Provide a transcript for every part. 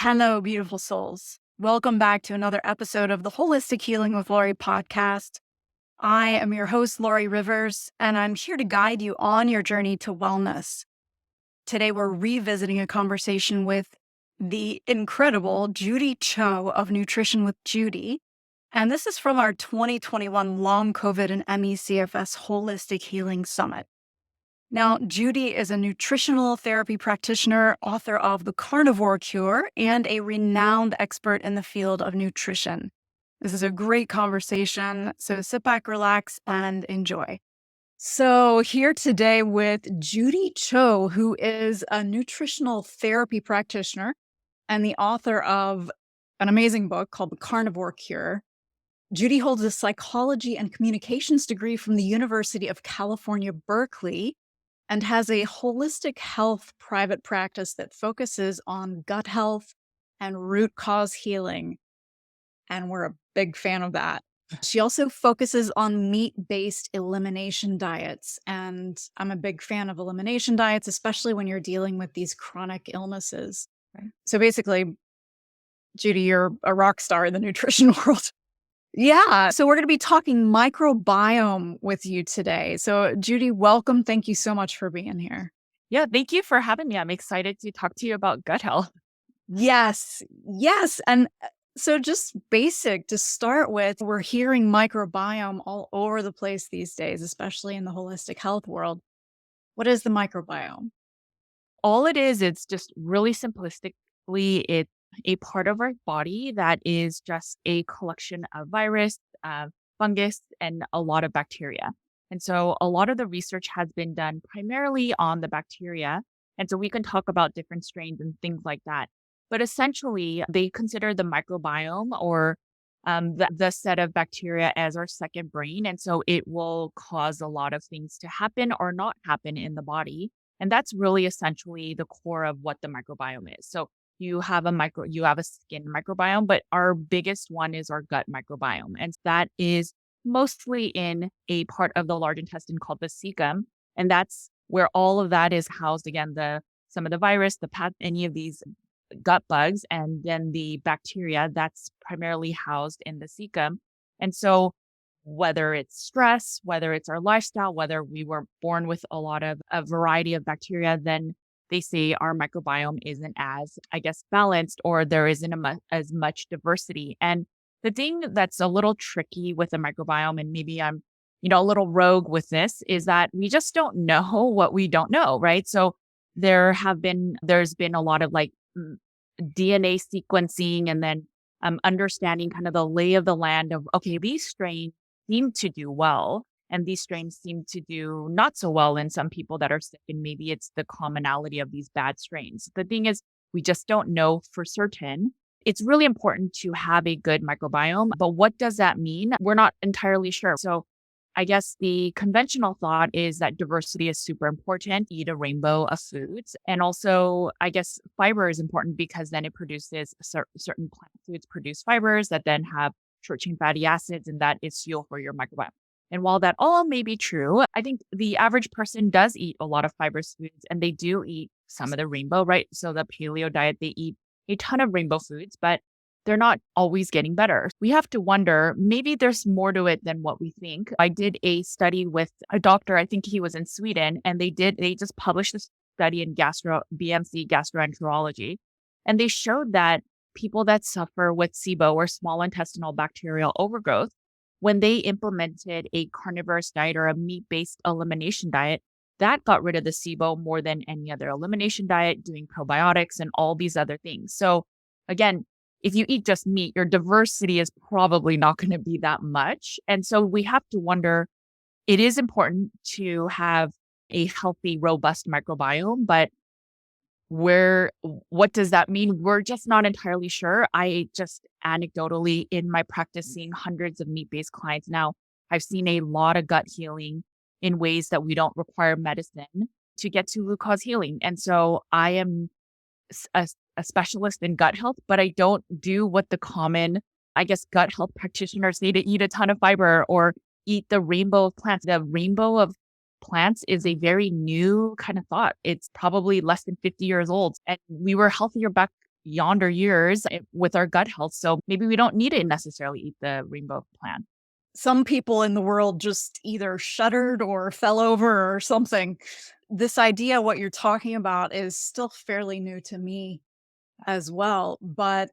Hello, beautiful souls. Welcome back to another episode of the Holistic Healing with Lori podcast. I am your host, Lori Rivers, and I'm here to guide you on your journey to wellness. Today, we're revisiting a conversation with the incredible Judy Cho of Nutrition with Judy. And this is from our 2021 Long COVID and ME CFS Holistic Healing Summit. Now, Judy is a nutritional therapy practitioner, author of The Carnivore Cure, and a renowned expert in the field of nutrition. This is a great conversation, so sit back, relax, and enjoy. So here today with Judy Cho, who is a nutritional therapy practitioner and the author of an amazing book called The Carnivore Cure. Judy holds a psychology and communications degree from the University of California, Berkeley, and has a holistic health private practice that focuses on gut health and root cause healing. And we're a big fan of that. She also focuses on meat-based elimination diets. And I'm a big fan of elimination diets, especially when you're dealing with these chronic illnesses. Right. So basically, Judy, you're a rock star in the nutrition world. Yeah. So we're going to be talking microbiome with you today. So Judy, welcome. Thank you so much for being here. Yeah, thank you for having me. I'm excited to talk to you about gut health. Yes. And so just basic to start with, we're hearing microbiome all over the place these days, especially in the holistic health world. What is the microbiome? All it is, it's just really simplistically, it's a part of our body that is just a collection of virus, fungus, and a lot of bacteria. And so a lot of the research has been done primarily on the bacteria. And so we can talk about different strains and things like that. But essentially, they consider the microbiome or the set of bacteria as our second brain. And so it will cause a lot of things to happen or not happen in the body. And that's really essentially the core of what the microbiome is. So you have a skin microbiome, but our biggest one is our gut microbiome. And that is mostly in a part of the large intestine called the cecum. And that's where all of that is housed. Again, some of the virus, any of these gut bugs, and then the bacteria that's primarily housed in the cecum. And so whether it's stress, whether it's our lifestyle, whether we were born with a variety of bacteria, then they say our microbiome isn't as, balanced, or there isn't as much diversity. And the thing that's a little tricky with the microbiome, and maybe I'm, a little rogue with this, is that we just don't know what we don't know, right? So there's been a lot of DNA sequencing and then understanding kind of the lay of the land of, okay, these strains seem to do well, and these strains seem to do not so well in some people that are sick. And maybe it's the commonality of these bad strains. The thing is, we just don't know for certain. It's really important to have a good microbiome, but what does that mean? We're not entirely sure. So I guess the conventional thought is that diversity is super important. Eat a rainbow of foods. And also, I guess fiber is important because then it produces certain plant foods produce fibers that then have short chain fatty acids, and that is fuel for your microbiome. And while that all may be true, I think the average person does eat a lot of fibrous foods, and they do eat some of the rainbow, right? So the paleo diet, they eat a ton of rainbow foods, but they're not always getting better. We have to wonder, maybe there's more to it than what we think. I did a study with a doctor, I think he was in Sweden, and they just published a study in BMC gastroenterology. And they showed that people that suffer with SIBO, or small intestinal bacterial overgrowth, when they implemented a carnivorous diet or a meat-based elimination diet, that got rid of the SIBO more than any other elimination diet, doing probiotics and all these other things. So again, if you eat just meat, your diversity is probably not going to be that much. And so we have to wonder, it is important to have a healthy, robust microbiome, but what does that mean? We're just not entirely sure. I just anecdotally, in my practice, seeing hundreds of meat-based clients now, I've seen a lot of gut healing in ways that we don't require medicine to get to root cause healing. And so I am a specialist in gut health, but I don't do what the common, gut health practitioners say, to eat a ton of fiber or eat the rainbow of plants. The rainbow of plants is a very new kind of thought. It's probably less than 50 years old. And we were healthier back yonder years with our gut health. So maybe we don't need to necessarily eat the rainbow plan. Some people in the world just either shuddered or fell over or something. This idea, what you're talking about, is still fairly new to me as well. But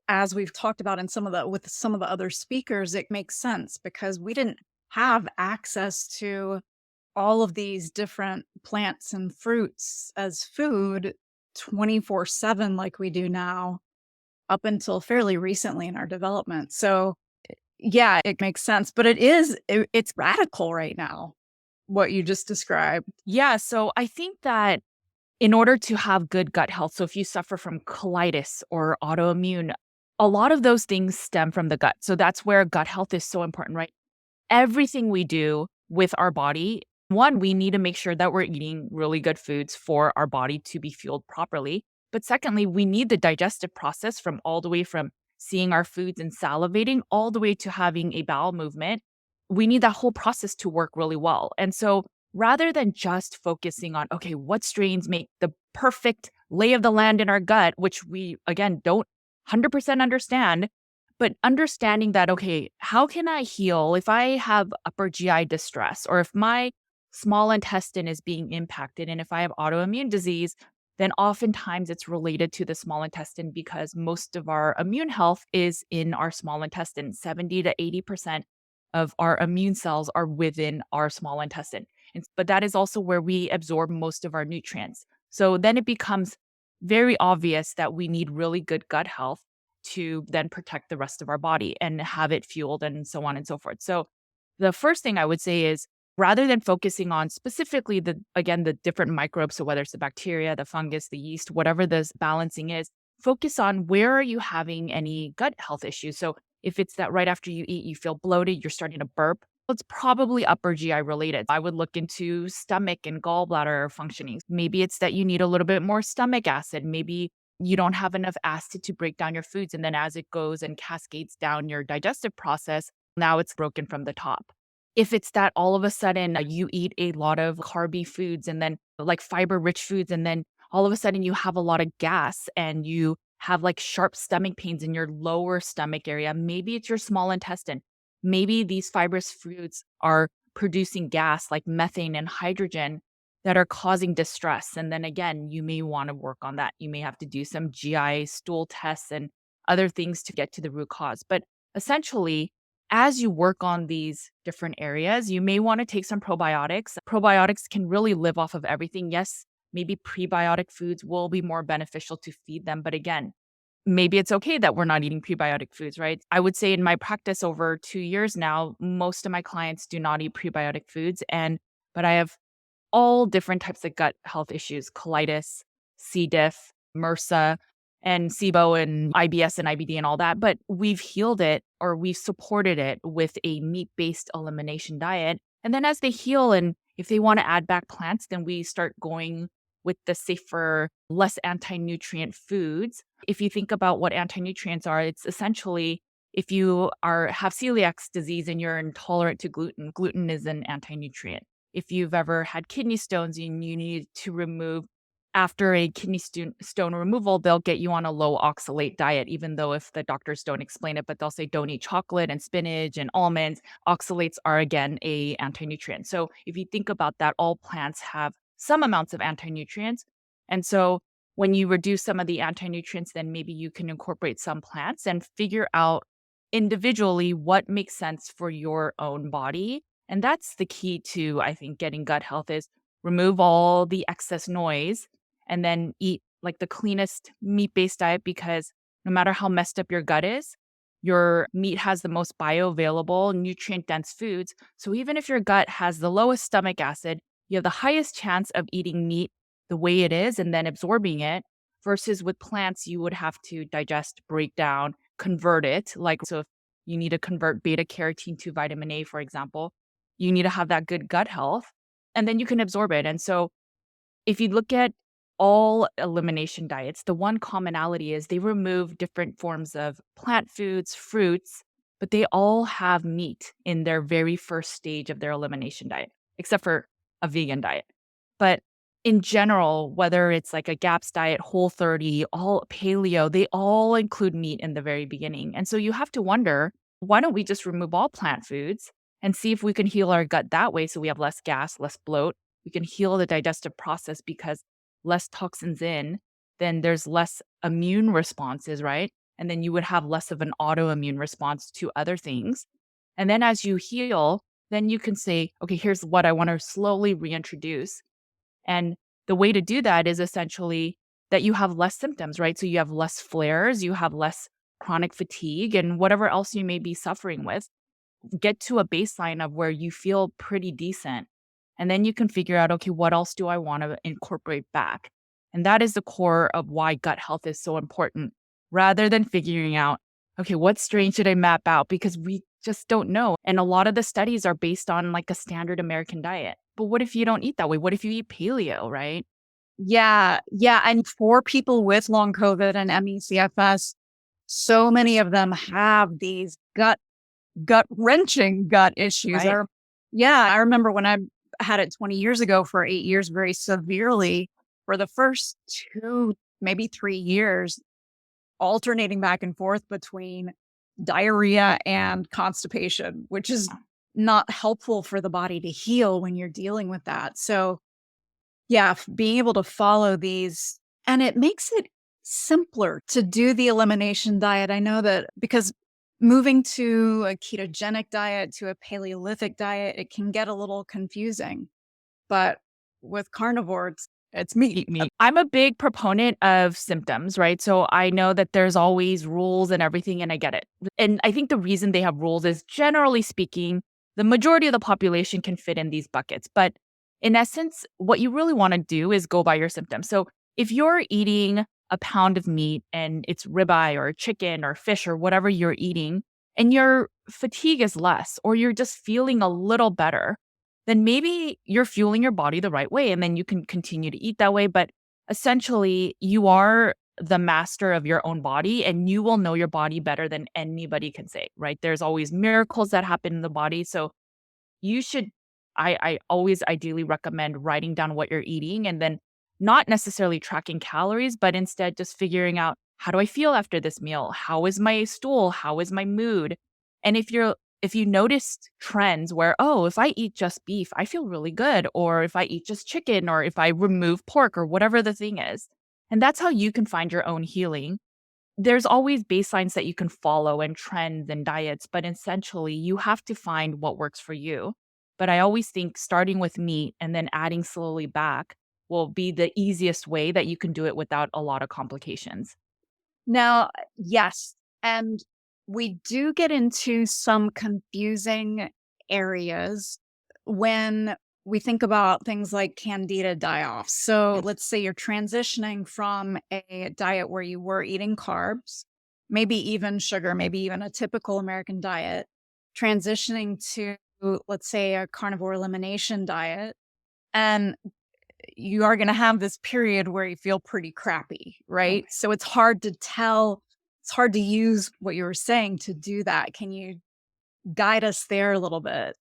as we've talked about in with some of the other speakers, it makes sense because we didn't have access to all of these different plants and fruits as food 24/7 like we do now up until fairly recently in our development. So yeah, it makes sense, but it's radical right now, what you just described. Yeah. So I think that in order to have good gut health, so if you suffer from colitis or autoimmune, a lot of those things stem from the gut. So that's where gut health is so important, right? Everything we do with our body, one, we need to make sure that we're eating really good foods for our body to be fueled properly. But secondly, we need the digestive process from all the way from seeing our foods and salivating all the way to having a bowel movement. We need that whole process to work really well. And so rather than just focusing on, okay, what strains make the perfect lay of the land in our gut, which we, again, don't 100% understand, but understanding that, okay, how can I heal if I have upper GI distress or if my small intestine is being impacted and if I have autoimmune disease, then oftentimes it's related to the small intestine because most of our immune health is in our small intestine. 70 to 80% of our immune cells are within our small intestine. But that is also where we absorb most of our nutrients. So then it becomes very obvious that we need really good gut health to then protect the rest of our body and have it fueled and so on and so forth. So the first thing I would say is rather than focusing on specifically the different microbes, so whether it's the bacteria, the fungus, the yeast, whatever this balancing is, focus on where are you having any gut health issues. So if it's that right after you eat, you feel bloated, you're starting to burp, it's probably upper GI related. I would look into stomach and gallbladder functioning. Maybe it's that you need a little bit more stomach acid. Maybe you don't have enough acid to break down your foods. And then as it goes and cascades down your digestive process, now it's broken from the top. If it's that all of a sudden you eat a lot of carby foods and then like fiber rich foods, and then all of a sudden you have a lot of gas and you have like sharp stomach pains in your lower stomach area, maybe it's your small intestine. Maybe these fibrous foods are producing gas like methane and hydrogen that are causing distress. And then again, you may want to work on that. You may have to do some GI stool tests and other things to get to the root cause. But essentially, as you work on these different areas, you may want to take some probiotics. Probiotics can really live off of everything. Yes, maybe prebiotic foods will be more beneficial to feed them. But again, maybe it's okay that we're not eating prebiotic foods, right? I would say in my practice over 2 years now, most of my clients do not eat prebiotic foods. But I have all different types of gut health issues, colitis, C. diff, MRSA, and SIBO and IBS and IBD and all that. But we've healed it or we've supported it with a meat-based elimination diet. And then as they heal and if they want to add back plants, then we start going with the safer, less anti-nutrient foods. If you think about what anti-nutrients are, it's essentially if you have celiac disease and you're intolerant to gluten, gluten is an anti-nutrient. If you've ever had kidney stones and you need to remove after a kidney stone removal, they'll get you on a low oxalate diet, even though if the doctors don't explain it, but they'll say don't eat chocolate and spinach and almonds. Oxalates are again a anti-nutrient. So if you think about that, all plants have some amounts of anti-nutrients. And so when you reduce some of the anti-nutrients, then maybe you can incorporate some plants and figure out individually what makes sense for your own body. And that's the key to, I think, getting gut health is remove all the excess noise and then eat like the cleanest meat-based diet because no matter how messed up your gut is, your meat has the most bioavailable, nutrient-dense foods. So even if your gut has the lowest stomach acid, you have the highest chance of eating meat the way it is and then absorbing it versus with plants, you would have to digest, break down, convert it. Like, so if you need to convert beta carotene to vitamin A, for example, you need to have that good gut health and then you can absorb it. And so if you look at all elimination diets, the one commonality is they remove different forms of plant foods, fruits, but they all have meat in their very first stage of their elimination diet, except for a vegan diet. But in general, whether it's like a GAPS diet, Whole30, all paleo, they all include meat in the very beginning. And so you have to wonder, why don't we just remove all plant foods and see if we can heal our gut that way so we have less gas, less bloat. We can heal the digestive process because less toxins in, then there's less immune responses, right? And then you would have less of an autoimmune response to other things. And then as you heal, then you can say, okay, here's what I want to slowly reintroduce. And the way to do that is essentially that you have less symptoms, right? So you have less flares, you have less chronic fatigue, and whatever else you may be suffering with. Get to a baseline of where you feel pretty decent. And then you can figure out, okay, what else do I want to incorporate back? And that is the core of why gut health is so important, rather than figuring out, okay, what strain should I map out? Because we just don't know. And a lot of the studies are based on like a standard American diet. But what if you don't eat that way? What if you eat paleo, right? Yeah. Yeah. And for people with long COVID and ME/CFS, so many of them have these gut wrenching gut issues. Right. Yeah. I remember when I had it 20 years ago for 8 years, very severely for the first 2, maybe 3 years, alternating back and forth between diarrhea and constipation, which is not helpful for the body to heal when you're dealing with that. So, yeah, being able to follow these, and it makes it simpler to do the elimination diet. I know that because moving to a ketogenic diet, to a Paleolithic diet, it can get a little confusing. But with carnivore, it's meat. Eat meat. I'm a big proponent of symptoms, right? So I know that there's always rules and everything, and I get it. And I think the reason they have rules is generally speaking, the majority of the population can fit in these buckets. But in essence, what you really want to do is go by your symptoms. So if you're eating a pound of meat and it's ribeye or chicken or fish or whatever you're eating, and your fatigue is less, or you're just feeling a little better, then maybe you're fueling your body the right way and then you can continue to eat that way. But essentially, you are the master of your own body and you will know your body better than anybody can say, right? There's always miracles that happen in the body. So you should, I always ideally recommend writing down what you're eating and then not necessarily tracking calories, but instead just figuring out, how do I feel after this meal? How is my stool? How is my mood? And if you noticed trends where, oh, if I eat just beef, I feel really good, or if I eat just chicken, or if I remove pork, or whatever the thing is, and that's how you can find your own healing. There's always baselines that you can follow and trends and diets, but essentially you have to find what works for you. But I always think starting with meat and then adding slowly back will be the easiest way that you can do it without a lot of complications. Now, yes, and we do get into some confusing areas when we think about things like candida die-offs. So let's say you're transitioning from a diet where you were eating carbs, maybe even sugar, maybe even a typical American diet, transitioning to, let's say, a carnivore elimination diet. And you are going to have this period where you feel pretty crappy, right? Okay. So it's hard to tell, it's hard to use what you were saying to do that. Can you guide us there a little bit?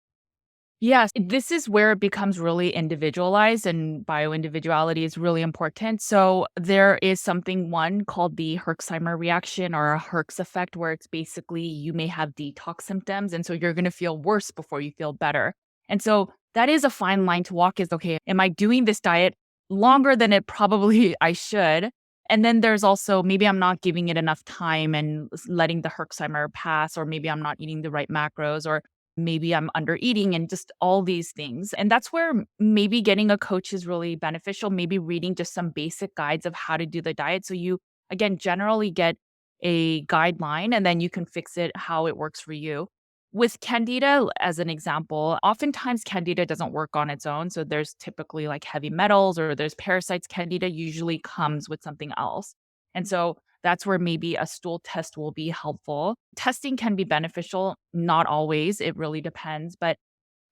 Yes, this is where it becomes really individualized, and bioindividuality is really important. So there is something one called the Herxheimer reaction or a Herx effect, where it's basically you may have detox symptoms, and so you're going to feel worse before you feel better. And so that is a fine line to walk. Is okay, am I doing this diet longer than it probably I should? And then there's also maybe I'm not giving it enough time and letting the Herxheimer pass, or maybe I'm not eating the right macros, or maybe I'm under eating and just all these things. And that's where maybe getting a coach is really beneficial, maybe reading just some basic guides of how to do the diet. So you, again, generally get a guideline and then you can fix it how it works for you. With candida, as an example, oftentimes candida doesn't work on its own. So there's typically like heavy metals or there's parasites. Candida usually comes with something else. And so that's where maybe a stool test will be helpful. Testing can be beneficial, not always. It really depends. But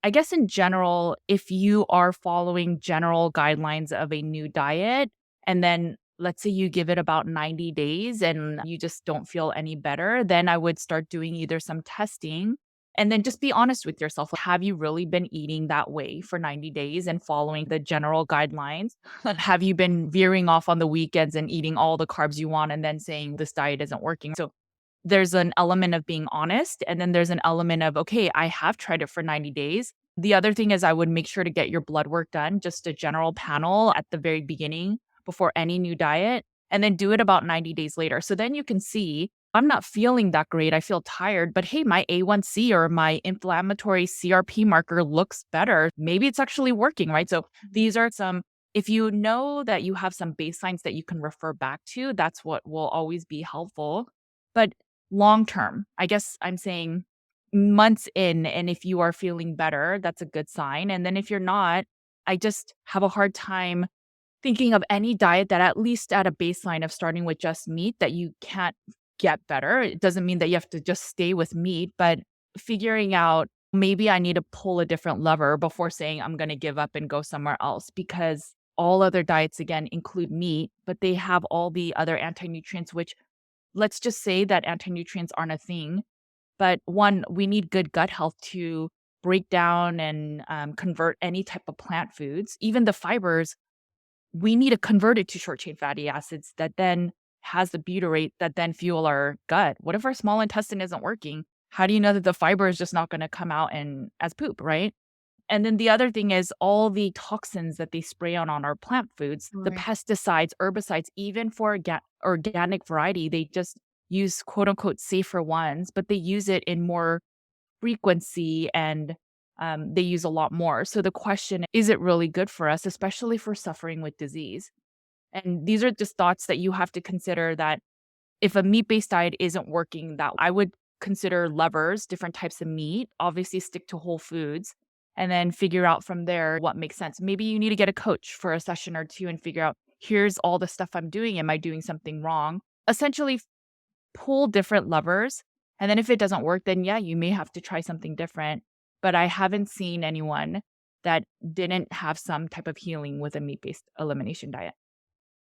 I guess in general, if you are following general guidelines of a new diet, and then let's say you give it about 90 days and you just don't feel any better, then I would start doing either some testing And then just be honest with yourself. Have you really been eating that way for 90 days and following the general guidelines? Have you been veering off on the weekends and eating all the carbs you want and then saying this diet isn't working? So there's an element of being honest. And then there's an element of, okay, I have tried it for 90 days. The other thing is I would make sure to get your blood work done, just a general panel at the very beginning before any new diet, and then do it about 90 days later. So then you can see, I'm not feeling that great. I feel tired, but hey, my A1C or my inflammatory CRP marker looks better. Maybe it's actually working, right? So these are some, if you know that you have some baselines that you can refer back to, that's what will always be helpful. But long term, I guess I'm saying months in, and if you are feeling better, that's a good sign. And then if you're not, I just have a hard time thinking of any diet that at least at a baseline of starting with just meat that you can't get better. It doesn't mean that you have to just stay with meat, but figuring out maybe I need to pull a different lever before saying I'm going to give up and go somewhere else, because all other diets again include meat, but they have all the other anti-nutrients, which let's just say that anti-nutrients aren't a thing. But one, we need good gut health to break down and convert any type of plant foods. Even the fibers, we need to convert it to short chain fatty acids that then has the butyrate that then fuel our gut. What if our small intestine isn't working? How do you know that the fiber is just not going to come out and as poop, right? And then the other thing is all the toxins that they spray on our plant foods, the Right. pesticides, herbicides, even for organic variety, they just use quote unquote safer ones, but they use it in more frequency and they use a lot more. So the question is it really good for us, especially for suffering with disease? And these are just thoughts that you have to consider that if a meat-based diet isn't working, that I would consider levers, different types of meat, obviously stick to whole foods, and then figure out from there what makes sense. Maybe you need to get a coach for a session or two and figure out, here's all the stuff I'm doing. Am I doing something wrong? Essentially, pull different levers. And then if it doesn't work, then yeah, you may have to try something different. But I haven't seen anyone that didn't have some type of healing with a meat-based elimination diet.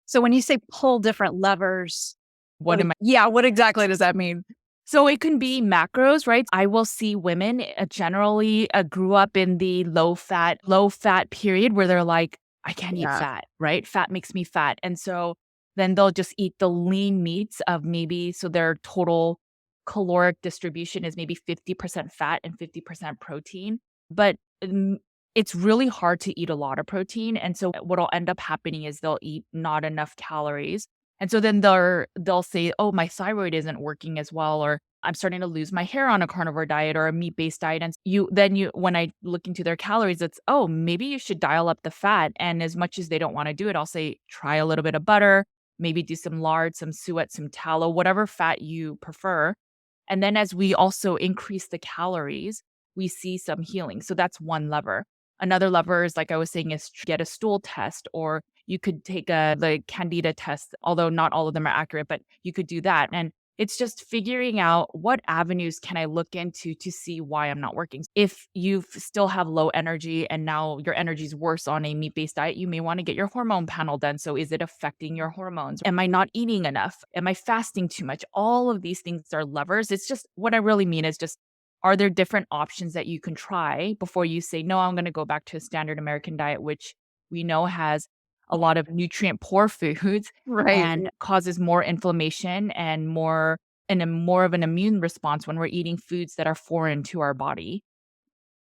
So when you say pull different levers, What am I yeah, what exactly does that mean? So it can be macros, right? I will see women generally grew up in the low fat period where they're like, I can't eat Yeah. fat, right? Fat makes me fat. And so then they'll just eat the lean meats of maybe, so their total caloric distribution is maybe 50% fat and 50% protein. But it's really hard to eat a lot of protein. And so what'll end up happening is they'll eat not enough calories, and so then they'll say, "Oh, my thyroid isn't working as well," or "I'm starting to lose my hair on a carnivore diet or a meat-based diet." And you when I look into their calories, it's, "Oh, maybe you should dial up the fat." And as much as they don't want to do it, I'll say, "Try a little bit of butter, maybe do some lard, some suet, some tallow, whatever fat you prefer." And then as we also increase the calories, we see some healing. So that's one lever. Another lever is, like I was saying, is get a stool test, or you could take the candida test, although not all of them are accurate, but you could do that. And it's just figuring out what avenues can I look into to see why I'm not working. If you still have low energy and now your energy is worse on a meat-based diet, you may want to get your hormone panel done. So is it affecting your hormones? Am I not eating enough? Am I fasting too much? All of these things are levers. It's just, what I really mean is just, are there different options that you can try before you say, no, I'm going to go back to a standard American diet, which we know has a lot of nutrient poor foods Right. and causes more inflammation and more of an immune response when we're eating foods that are foreign to our body.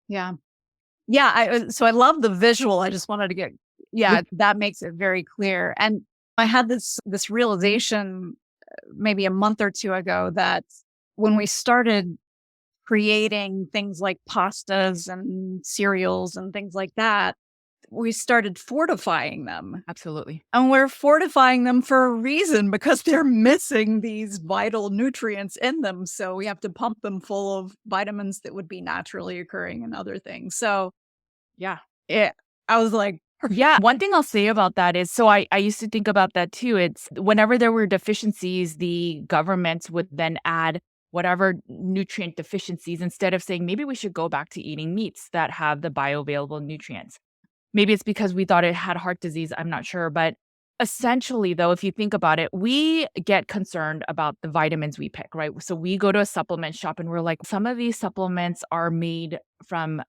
Yeah. Yeah. So I love the visual. I just wanted to get, yeah, that makes it very clear. And I had this realization maybe a month or two ago that when we started creating things like pastas and cereals and things like that, we started fortifying them. Absolutely. And we're fortifying them for a reason because they're missing these vital nutrients in them. So we have to pump them full of vitamins that would be naturally occurring in other things. So Yeah. yeah, I was like, Yeah. One thing I'll say about that is, so I used to think about that too. It's whenever there were deficiencies, the governments would then add whatever nutrient deficiencies instead of saying, maybe we should go back to eating meats that have the bioavailable nutrients. Maybe it's because we thought it had heart disease. I'm not sure. But Essentially, though, if you think about it, we get concerned about the vitamins we pick, right? So we go to a supplement shop and we're like, some of these supplements are made from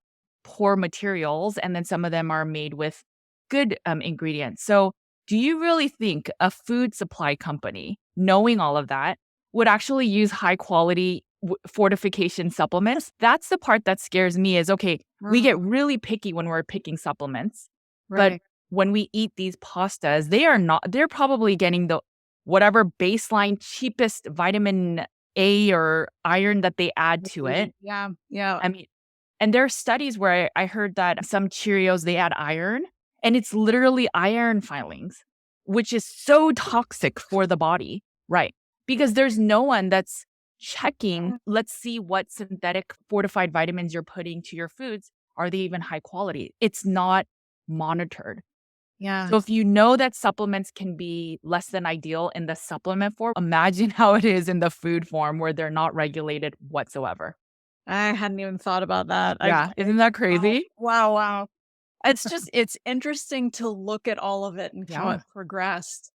poor materials, and then some of them are made with good ingredients. So do you really think a food supply company, knowing all of that, would actually use high quality fortification supplements? That's the part that scares me is, okay, we get really picky when we're picking supplements, but Right. when we eat these pastas, they're probably getting the whatever baseline cheapest vitamin A or iron that they add to it. Yeah. Yeah. I mean, and there are studies where I heard that some Cheerios, they add iron, and it's literally iron filings, which is so toxic for the body, right? Because there's no one that's checking, let's see what synthetic fortified vitamins you're putting to your foods. Are they even high quality? It's not monitored. Yeah. So if you know that supplements can be less than ideal in the supplement form, imagine how it is in the food form where they're not regulated whatsoever. I hadn't even thought about that. Yeah, isn't that Wow. crazy? Wow. Wow. It's interesting to look at all of it and how Yeah. it progressed.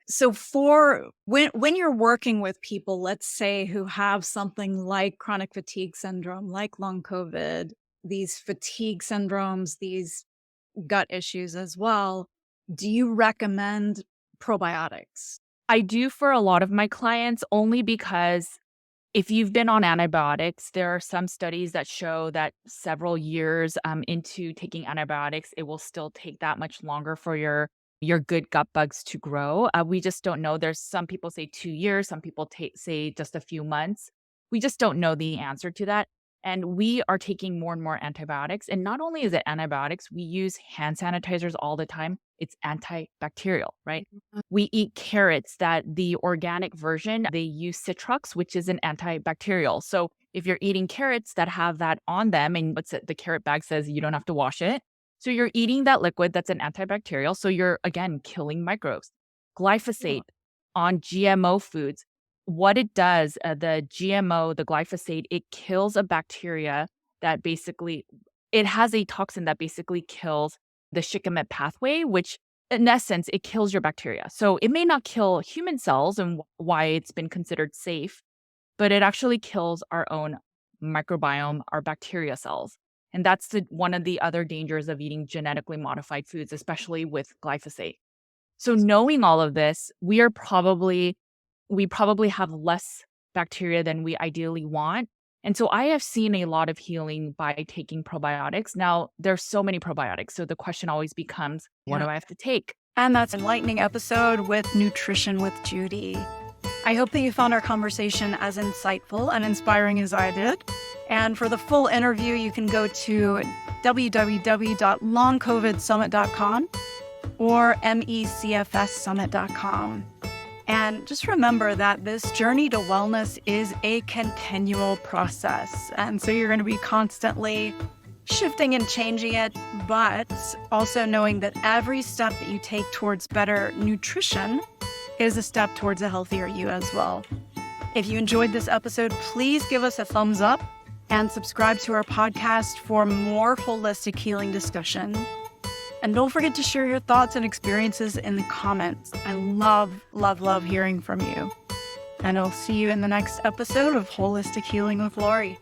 So for when you're working with people, let's say who have something like chronic fatigue syndrome, like long COVID, these fatigue syndromes, these gut issues as well, do you recommend probiotics? I do for a lot of my clients only because if you've been on antibiotics, there are some studies that show that several years into taking antibiotics, it will still take that much longer for your good gut bugs to grow. We just don't know. There's some people say 2 years, some people say just a few months. We just don't know the answer to that. And we are taking more and more antibiotics. And not only is it antibiotics, we use hand sanitizers all the time. It's antibacterial, right? We eat carrots that the organic version, they use citrux, which is an antibacterial. So if you're eating carrots that have that on them and the carrot bag says you don't have to wash it. So you're eating that liquid that's an antibacterial. So you're, again, killing microbes. Yeah. Glyphosate on GMO foods. What it does, the GMO, the glyphosate, it kills a bacteria that basically, it has a toxin that basically kills the shikimate pathway, which in essence, it kills your bacteria. So it may not kill human cells and why it's been considered safe, but it actually kills our own microbiome, our bacteria cells. And that's one of the other dangers of eating genetically modified foods, especially with glyphosate. So knowing all of this, we probably have less bacteria than we ideally want. And so I have seen a lot of healing by taking probiotics. Now, there's so many probiotics. So the question always becomes, what Yeah. do I have to take? And that's an enlightening episode with Nutrition with Judy. I hope that you found our conversation as insightful and inspiring as I did. And for the full interview, you can go to www.longcovidsummit.com or mecfssummit.com. And just remember that this journey to wellness is a continual process. And so you're going to be constantly shifting and changing it, but also knowing that every step that you take towards better nutrition is a step towards a healthier you as well. If you enjoyed this episode, please give us a thumbs up and subscribe to our podcast for more holistic healing discussion. And don't forget to share your thoughts and experiences in the comments. I love, love, love hearing from you. And I'll see you in the next episode of Holistic Healing with Lori.